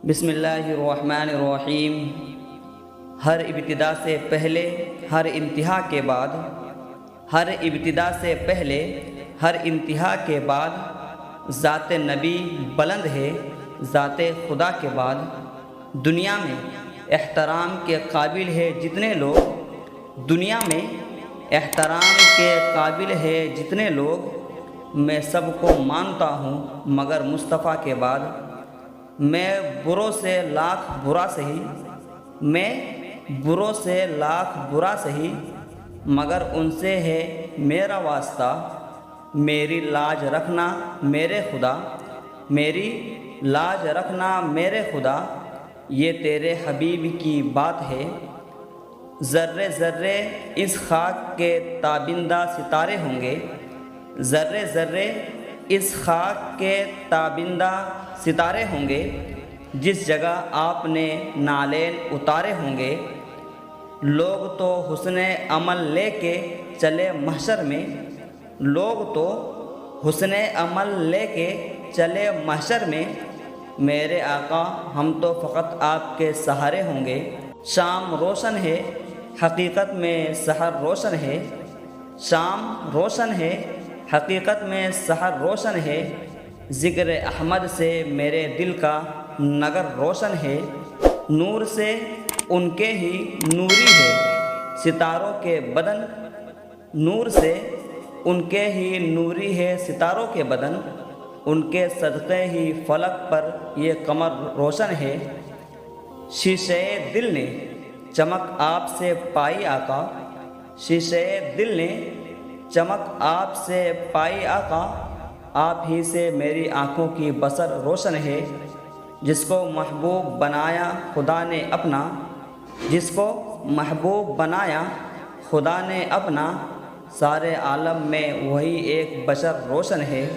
بسم اللہ الرحمن الرحیم۔ ہر ابتدا سے پہلے ہر انتہا کے بعد، ہر ابتدا سے پہلے ہر انتہا کے بعد ذات نبی بلند ہے ذات خدا کے بعد۔ دنیا میں احترام کے قابل ہے جتنے لوگ، دنیا میں احترام کے قابل ہے جتنے لوگ، میں سب کو مانتا ہوں مگر مصطفیٰ کے بعد۔ میں بروں سے لاکھ برا سہی، میں بروں سے لاکھ برا سہی، مگر ان سے ہے میرا واسطہ۔ میری لاج رکھنا میرے خدا، میری لاج رکھنا میرے خدا، یہ تیرے حبیب کی بات ہے۔ ذرے ذرے اس خاک کے تابندہ ستارے ہوں گے، ذرے ذرے اس خاک کے تابندہ ستارے ہوں گے، جس جگہ آپ نے نالین اتارے ہوں گے۔ لوگ تو حسن عمل لے کے چلے محشر میں، لوگ تو حسن عمل لے کے چلے محشر میں، میرے آقا ہم تو فقط آپ کے سہارے ہوں گے۔ شام روشن ہے حقیقت میں سحر روشن ہے، شام روشن ہے حقیقت میں سحر روشن ہے، ذکر احمد سے میرے دل کا نگر روشن ہے۔ نور سے ان کے ہی نوری ہے ستاروں کے بدن، نور سے ان کے ہی نوری ہے ستاروں کے بدن، ان کے صدقے ہی فلک پر یہ قمر روشن ہے۔ شیشے دل نے چمک آپ سے پائی آقا، شیشے دل نے چمک آپ سے پائی آقا، آپ ہی سے میری آنکھوں کی بصر روشن ہے۔ جس کو محبوب بنایا خدا نے اپنا، جس کو محبوب بنایا خدا نے اپنا، سارے عالم میں وہی ایک بشر روشن ہے۔